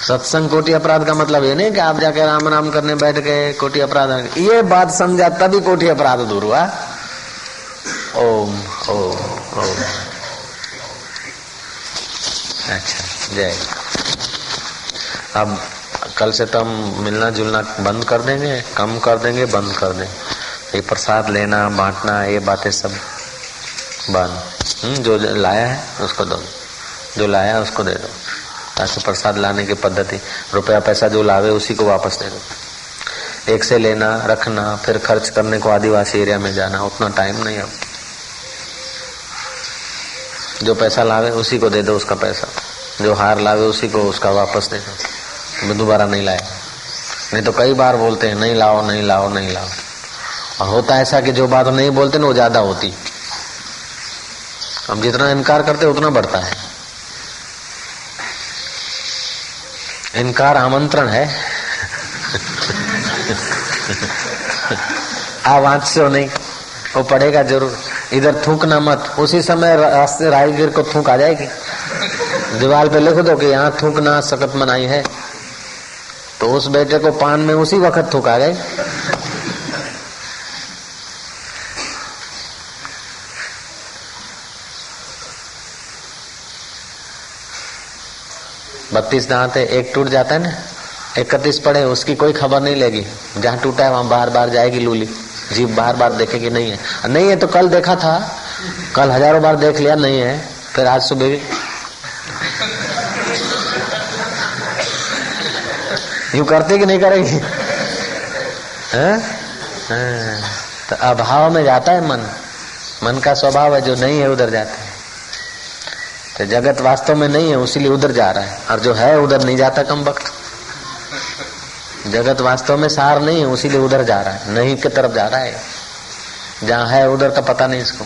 सत्संग कोटि अपराध का मतलब ये नहीं कि आप जाके राम राम करने बैठ गए कोटि अपराध। ये बात समझा तभी कोटि अपराध दूर हुआ। ओम ओम ओम। अच्छा जय। अब कल से तो हम मिलना जुलना बंद कर देंगे, कम कर देंगे, बंद कर देंगे। ये प्रसाद लेना बांटना ये बातें सब बंद। जो लाया है उसको दो, जो लाया है उसको दे दो, ताकि प्रसाद लाने की पद्धति रुपया पैसा जो लावे उसी को वापस दे दो। एक से लेना रखना फिर खर्च करने को आदिवासी एरिया में जाना उतना टाइम नहीं। अब जो पैसा लावे उसी को दे दो उसका पैसा, जो हार लावे उसी को उसका वापस दे दो, दोबारा नहीं लाए। नहीं तो कई बार बोलते हैं नहीं लाओ नहीं लाओ नहीं लाओ, और होता ऐसा कि जो बात नहीं बोलते ना वो ज्यादा होती। हम जितना इनकार करते उतना बढ़ता है। इनकार आमंत्रण है। आवाज से नहीं, वो पढ़ेगा जरूर। इधर थूकना मत, उसी समय रास्ते राहगीर को थूक आ जाएगी। दीवार पे लिख दो कि यहाँ थूकना सख्त मनाही है, तो उस बेटे को पान में उसी वक्त थूक आ गए। बत्तीस दांत है, एक टूट जाता है ना, 31 पड़े उसकी कोई खबर नहीं लेगी। जहाँ टूटा है वहां बार बार जाएगी लूली, जीभ बार बार देखेगी नहीं है। नहीं है तो कल देखा था, कल हजारों बार देख लिया नहीं है, फिर आज सुबह भी यूं करते कि नहीं करेगी? तो अभाव में जाता है मन, मन का स्वभाव है, जो नहीं है उधर जाता है। तो जगत वास्तव में नहीं है इसीलिए उधर जा रहा है, और जो है उधर नहीं जाता कम वक्त। जगत वास्तव में सार नहीं है इसीलिए उधर जा रहा है, नहीं की तरफ जा रहा है। जहाँ है उधर का पता नहीं इसको।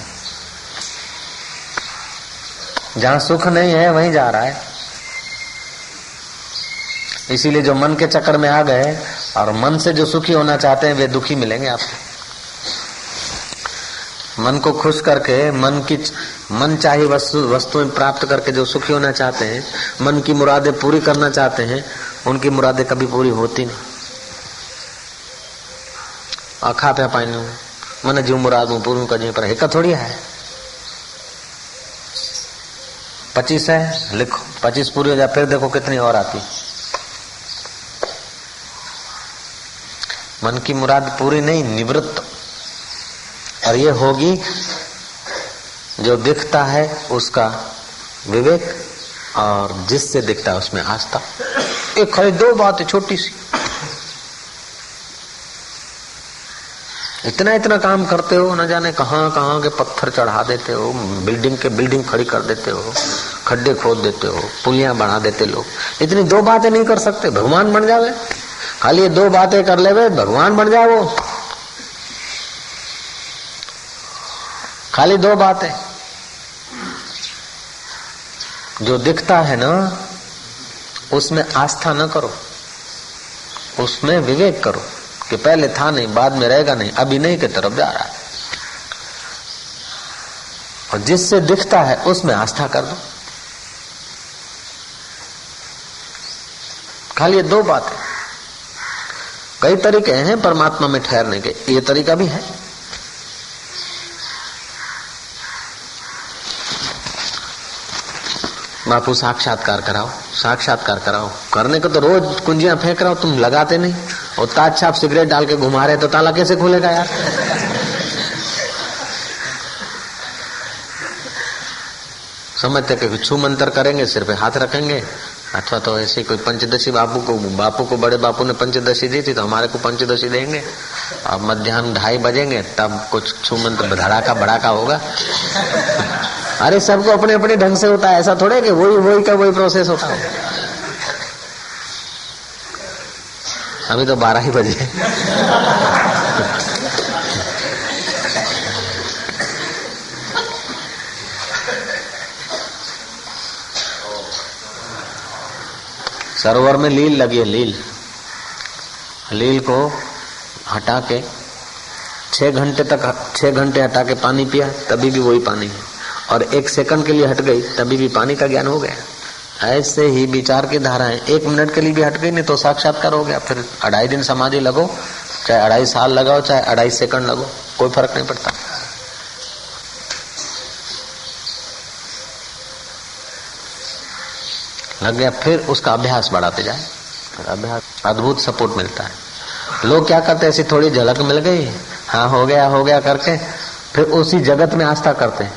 जहाँ सुख नहीं है वहीं जा रहा है। इसीलिए जो मन के चक्कर में आ गए और मन से जो सुखी होना चाहते हैं वे दुखी मिलेंगे आपको। मन को खुश करके मन चाही वस्तुएं प्राप्त करके जो सुखी होना चाहते हैं, मन की मुरादें पूरी करना चाहते हैं, उनकी मुरादें कभी पूरी होती नहीं। आखा पे पाइनू मन जो मुरादू पूरी कजी पर एक थोड़ी है। 25 है, लिखो 25 पूरी हो जाए फिर देखो कितनी और आती। मन की मुराद पूरी नहीं, निवृत्त। और ये होगी जो दिखता है उसका विवेक, और जिससे दिखता है उसमें आस्था। एक खाली दो बातें छोटी सी, इतना इतना काम करते हो, न जाने कहाँ कहाँ के पत्थर चढ़ा देते हो, बिल्डिंग खड़ी कर देते हो, खड्डे खोद देते हो, पुलियां बना देते लोग। इतनी दो बातें नहीं कर सकते, भगवान बन जावे। खाली ये दो बातें कर ले भगवान बन जाओ। खाली दो बातें, जो दिखता है ना उसमें आस्था न करो, उसमें विवेक करो कि पहले था नहीं, बाद में रहेगा नहीं, अभी नहीं की तरफ जा रहा है। और जिससे दिखता है उसमें आस्था कर दो। खाली ये दो बातें। कई तरीके हैं परमात्मा में ठहरने के, ये तरीका भी है। बापू साक्षात्कार कराओ, साक्षात्कार कराओ। करने को तो रोज कुंजियां फेंक रहा हो, तुम लगाते नहीं। और ताज छाप सिगरेट डाल के घुमा रहे तो ताला कैसे खुलेगा यार? समझते कि छू मंत्र करेंगे, सिर पे हाथ रखेंगे, अथवा तो ऐसे कोई पंचदशी बापू को बड़े बापू ने पंचदशी दी थी तो हमारे को पंचदशी देंगे। अब मध्याह्न 2:30 बजेंगे तब कुछ छू मंत्र धड़ाका बड़ाका होगा। अरे सबको अपने अपने ढंग से होता है, ऐसा थोड़े कि वही का वही प्रोसेस होता है। अभी तो 12 ही बजे। सरोवर में लील लगी है, लील को हटा के 6 घंटे हटा के पानी पिया तभी भी वही पानी है, और 1 सेकंड के लिए हट गई तभी भी पानी का ज्ञान हो गया। ऐसे ही विचार की धाराएं 1 मिनट के लिए भी हट गई नहीं तो साक्षात्कार हो गया। फिर 2.5 दिन समाधि लगो, चाहे 2.5 साल लगाओ, चाहे 2.5 सेकंड लगो, कोई फर्क नहीं पड़ता। लग गया, फिर उसका अभ्यास बढ़ाते जाए, अभ्यास अद्भुत सपोर्ट मिलता है। लोग क्या करते हैं, ऐसी थोड़ी झलक मिल गई, हाँ हो गया करके फिर उसी जगत में आस्था करते हैं।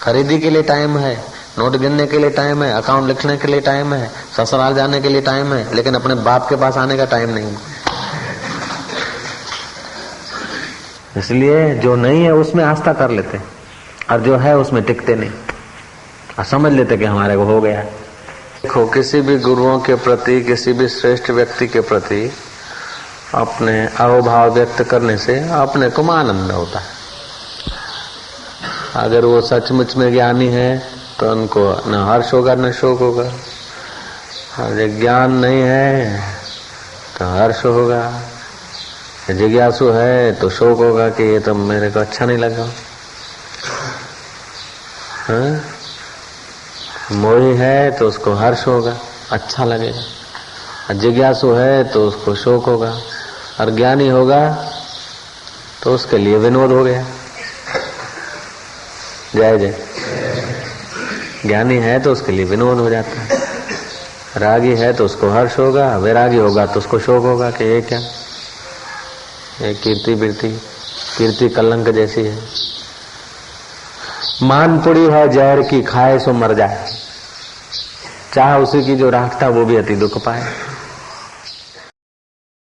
खरीदी के लिए टाइम है, नोट गिनने के लिए टाइम है, अकाउंट लिखने के लिए टाइम है, ससुराल जाने के लिए टाइम है, लेकिन अपने बाप के पास आने का टाइम नहीं। इसलिए जो नहीं है उसमें आस्था कर लेते और जो है उसमें टिकते नहीं और समझ लेते कि हमारे को हो गया। देखो, किसी भी गुरुओं के प्रति, किसी भी श्रेष्ठ व्यक्ति के प्रति अपने अहोभाव व्यक्त करने से अपने को आनंद होता है। अगर वो सचमुच में ज्ञानी है तो उनको न हर्ष होगा न शोक होगा। अगर ज्ञान नहीं है तो हर्ष होगा, जिज्ञासु है तो शोक होगा कि ये तो मेरे को अच्छा नहीं लगा। हाँ? मोही है तो उसको हर्ष होगा, अच्छा लगेगा। जिज्ञासु है तो उसको शोक होगा, और ज्ञानी होगा तो उसके लिए विनोद हो गया। जय जय। ज्ञानी है तो उसके लिए विनोद हो जाता है, रागी है तो उसको हर्ष होगा, वैरागी होगा तो उसको शोक होगा कि ये क्या, ये कीर्ति कलंक जैसी है। मान पुड़ी है जहर की, खाए सो मर जाए, चाहे उसी की जो राख था वो भी अति दुख पाए।